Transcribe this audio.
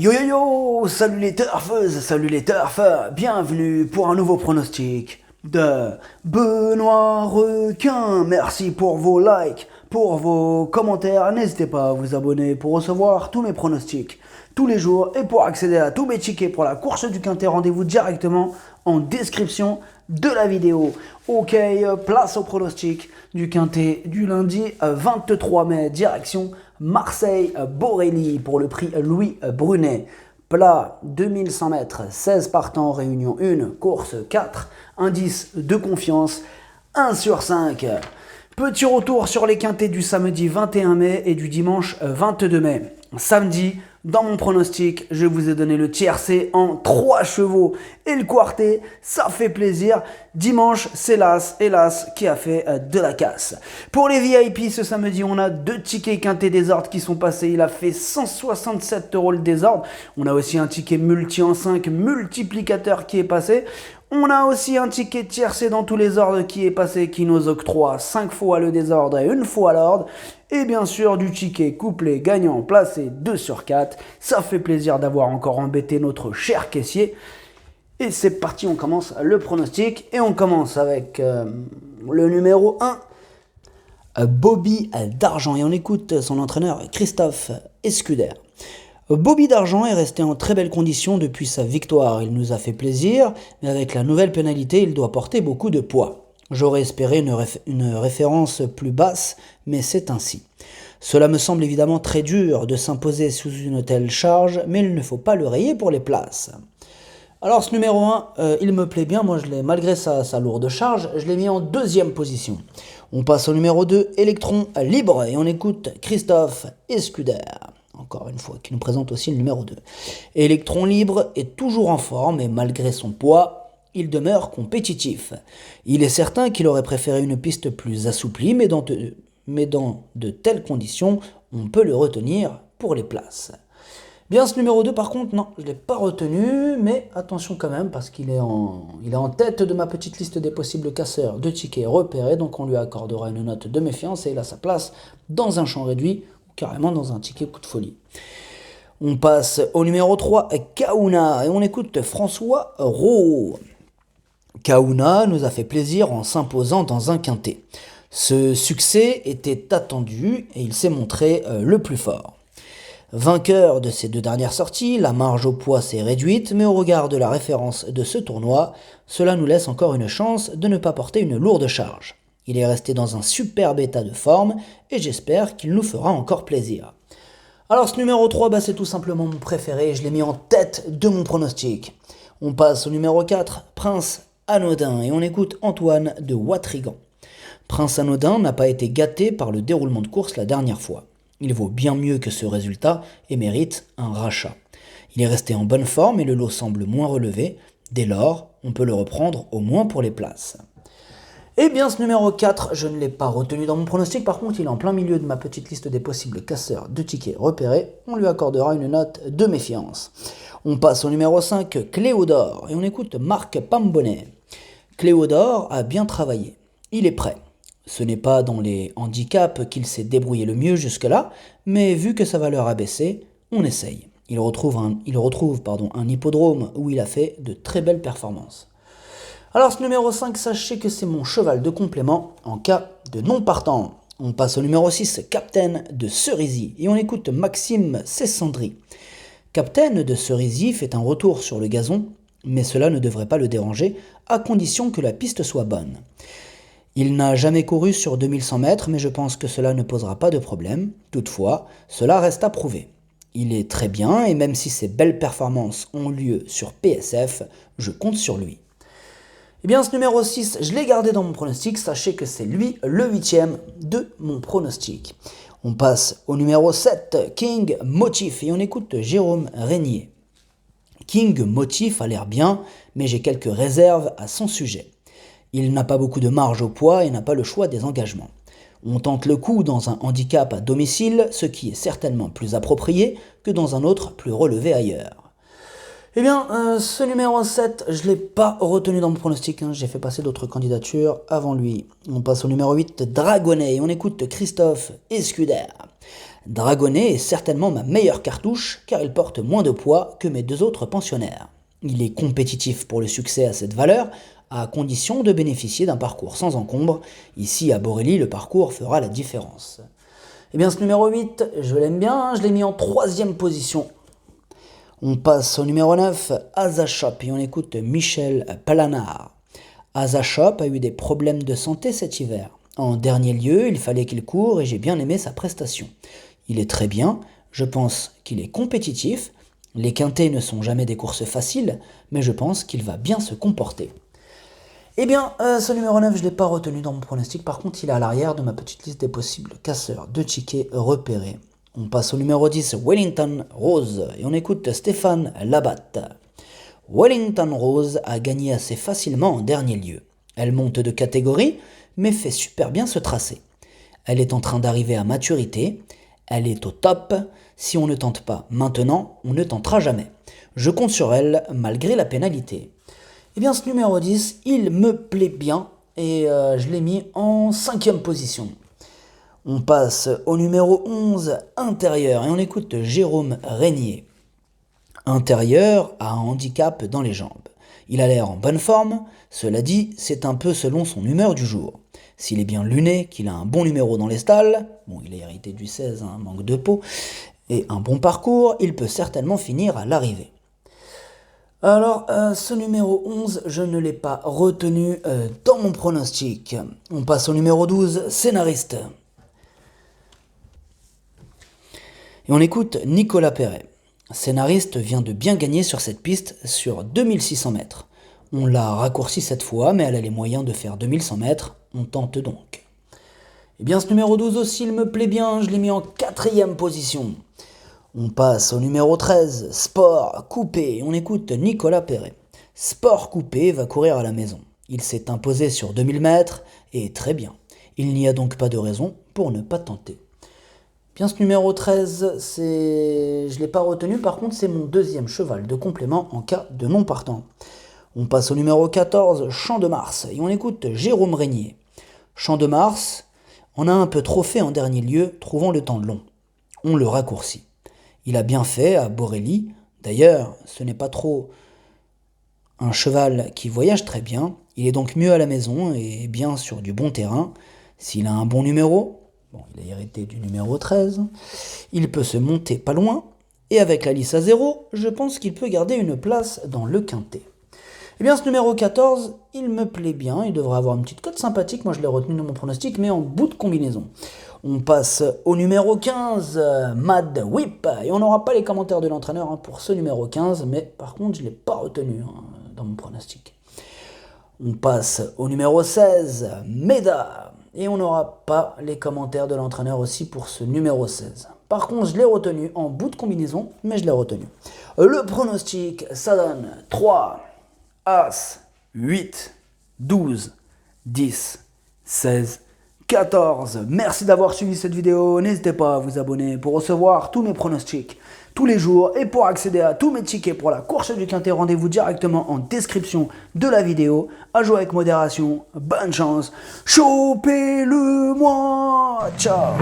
Yo yo yo, salut les turfeuses, salut les turfs, bienvenue pour un nouveau pronostic de Benoît Requin. Merci pour vos likes, pour vos commentaires, n'hésitez pas à vous abonner pour recevoir tous mes pronostics tous les jours et pour accéder à tous mes tickets pour la course du Quintet, rendez-vous directement en description de la vidéo. Ok, place au pronostic du Quintet du lundi 23 mai, direction Marseille-Borély pour le prix Louis Brunet. Plat 2100 mètres, 16 partants, réunion 1, course 4, indice de confiance 1 sur 5. Petit retour sur les quintets du samedi 21 mai et du dimanche 22 mai. Samedi, dans mon pronostic, je vous ai donné le tiercé en 3 chevaux et le quartet, ça fait plaisir. Dimanche, c'est hélas, qui a fait de la casse. Pour les VIP, ce samedi, on a 2 tickets quintés désordre qui sont passés. Il a fait 167 € le désordre. On a aussi un ticket multi en 5 multiplicateur qui est passé. On a aussi un ticket tiercé dans tous les ordres qui est passé, qui nous octroie 5 fois le désordre et 1 fois l'ordre. Et bien sûr, du ticket couplé gagnant placé 2 sur 4. Ça fait plaisir d'avoir encore embêté notre cher caissier. Et c'est parti, on commence le pronostic. Et on commence avec le numéro 1, Bobby d'Argent. Et on écoute son entraîneur Christophe Escuder. Bobby d'Argent est resté en très belle condition depuis sa victoire. Il nous a fait plaisir, mais avec la nouvelle pénalité, il doit porter beaucoup de poids. J'aurais espéré une référence plus basse, mais c'est ainsi. Cela me semble évidemment très dur de s'imposer sous une telle charge, mais il ne faut pas le rayer pour les places. Alors ce numéro 1, il me plaît bien, moi je l'ai, malgré sa lourde charge, je l'ai mis en 2e position. On passe au numéro 2, Électron Libre, et on écoute Christophe Escuder. Encore une fois, qui nous présente aussi le numéro 2. Électron Libre est toujours en forme et malgré son poids, il demeure compétitif. Il est certain qu'il aurait préféré une piste plus assouplie, mais dans de telles conditions, on peut le retenir pour les places. Bien, ce numéro 2, par contre, non, je ne l'ai pas retenu, mais attention quand même, parce qu'il est en tête de ma petite liste des possibles casseurs de tickets repérés, donc on lui accordera une note de méfiance et il a sa place dans un champ réduit, carrément dans un ticket coup de folie. On passe au numéro 3, Kauna, et on écoute François Rowe. Kauna nous a fait plaisir en s'imposant dans un quintet. Ce succès était attendu et il s'est montré le plus fort. Vainqueur de ces 2 dernières sorties, la marge au poids s'est réduite, mais au regard de la référence de ce tournoi, cela nous laisse encore une chance de ne pas porter une lourde charge. Il est resté dans un superbe état de forme et j'espère qu'il nous fera encore plaisir. Alors ce numéro 3, c'est tout simplement mon préféré, je l'ai mis en tête de mon pronostic. On passe au numéro 4, Prince Anodin, et on écoute Antoine de Watrigan. Prince Anodin n'a pas été gâté par le déroulement de course la dernière fois. Il vaut bien mieux que ce résultat et mérite un rachat. Il est resté en bonne forme et le lot semble moins relevé. Dès lors, on peut le reprendre au moins pour les places. Eh bien, ce numéro 4, je ne l'ai pas retenu dans mon pronostic. Par contre, il est en plein milieu de ma petite liste des possibles casseurs de tickets repérés. On lui accordera une note de méfiance. On passe au numéro 5, Cléodore, et on écoute Marc Pambonnet. Cléodore a bien travaillé. Il est prêt. Ce n'est pas dans les handicaps qu'il s'est débrouillé le mieux jusque-là, mais vu que sa valeur a baissé, on essaye. Il retrouve un hippodrome où il a fait de très belles performances. Alors ce numéro 5, sachez que c'est mon cheval de complément en cas de non partant. On passe au numéro 6, Captain de Cerisy, et on écoute Maxime Cessandry. Captain de Cerisy fait un retour sur le gazon, mais cela ne devrait pas le déranger, à condition que la piste soit bonne. Il n'a jamais couru sur 2100 mètres, mais je pense que cela ne posera pas de problème. Toutefois, cela reste à prouver. Il est très bien, et même si ses belles performances ont lieu sur PSF, je compte sur lui. Eh bien, ce numéro 6, je l'ai gardé dans mon pronostic. Sachez que c'est lui le 8e de mon pronostic. On passe au numéro 7, King Motif, et on écoute Jérôme Régnier. King Motif a l'air bien, mais j'ai quelques réserves à son sujet. Il n'a pas beaucoup de marge au poids et n'a pas le choix des engagements. On tente le coup dans un handicap à domicile, ce qui est certainement plus approprié que dans un autre plus relevé ailleurs. Eh bien, ce numéro 7, je ne l'ai pas retenu dans mon pronostic, hein. J'ai fait passer d'autres candidatures avant lui. On passe au numéro 8, Dragonnet, et on écoute Christophe Escuder. Dragonnet est certainement ma meilleure cartouche, car il porte moins de poids que mes deux autres pensionnaires. Il est compétitif pour le succès à cette valeur, à condition de bénéficier d'un parcours sans encombre. Ici, à Borély, le parcours fera la différence. Eh bien, ce numéro 8, je l'aime bien, hein. Je l'ai mis en 3e position. On passe au numéro 9, Azashop, et on écoute Michel Palanard. Azashop a eu des problèmes de santé cet hiver. En dernier lieu, il fallait qu'il court et j'ai bien aimé sa prestation. Il est très bien, je pense qu'il est compétitif. Les quintés ne sont jamais des courses faciles, mais je pense qu'il va bien se comporter. Eh bien, ce numéro 9, je ne l'ai pas retenu dans mon pronostic. Par contre, il est à l'arrière de ma petite liste des possibles casseurs de tickets repérés. On passe au numéro 10, Wellington Rose, et on écoute Stéphane Labatte. Wellington Rose a gagné assez facilement en dernier lieu. Elle monte de catégorie, mais fait super bien ce tracé. Elle est en train d'arriver à maturité, elle est au top. Si on ne tente pas maintenant, on ne tentera jamais. Je compte sur elle, malgré la pénalité. Eh bien, ce numéro 10, il me plaît bien, et je l'ai mis en 5e position. On passe au numéro 11, Intérieur, et on écoute Jérôme Régnier. Intérieur a un handicap dans les jambes. Il a l'air en bonne forme, cela dit, c'est un peu selon son humeur du jour. S'il est bien luné, qu'il a un bon numéro dans les stalles, bon, il a hérité du 16, hein, manque de peau, et un bon parcours, il peut certainement finir à l'arrivée. Alors, ce numéro 11, je ne l'ai pas retenu dans mon pronostic. On passe au numéro 12, Scénariste. Et on écoute Nicolas Perret. Scénariste vient de bien gagner sur cette piste sur 2600 mètres. On l'a raccourci cette fois, mais elle a les moyens de faire 2100 mètres. On tente donc. Eh bien, ce numéro 12 aussi, il me plaît bien. Je l'ai mis en 4e position. On passe au numéro 13, Sport Coupé. On écoute Nicolas Perret. Sport Coupé va courir à la maison. Il s'est imposé sur 2000 mètres et très bien. Il n'y a donc pas de raison pour ne pas tenter. Bien, ce numéro 13, je ne l'ai pas retenu, par contre c'est mon 2e cheval de complément en cas de non partant. On passe au numéro 14, Champ de Mars, et on écoute Jérôme Régnier. Champ de Mars, on a un peu trop fait en dernier lieu, trouvant le temps long. On le raccourcit. Il a bien fait à Borély, d'ailleurs ce n'est pas trop un cheval qui voyage très bien, il est donc mieux à la maison et bien sur du bon terrain. S'il a un bon numéro, bon, il a hérité du numéro 13. Il peut se monter pas loin. Et avec la lisse à 0, je pense qu'il peut garder une place dans le quintet. Eh bien, ce numéro 14, il me plaît bien. Il devrait avoir une petite cote sympathique. Moi, je l'ai retenu dans mon pronostic, mais en bout de combinaison. On passe au numéro 15, Mad Whip. Et on n'aura pas les commentaires de l'entraîneur pour ce numéro 15. Mais par contre, je ne l'ai pas retenu dans mon pronostic. On passe au numéro 16, Meda. Et on n'aura pas les commentaires de l'entraîneur aussi pour ce numéro 16. Par contre, je l'ai retenu en bout de combinaison, mais je l'ai retenu. Le pronostic, ça donne 3, As, 8, 12, 10, 16, 14. Merci d'avoir suivi cette vidéo. N'hésitez pas à vous abonner pour recevoir tous mes pronostics tous les jours. Et pour accéder à tous mes tickets pour la course du quintet, rendez-vous directement en description de la vidéo. À jouer avec modération. Bonne chance. Chopez-le-moi. Ciao.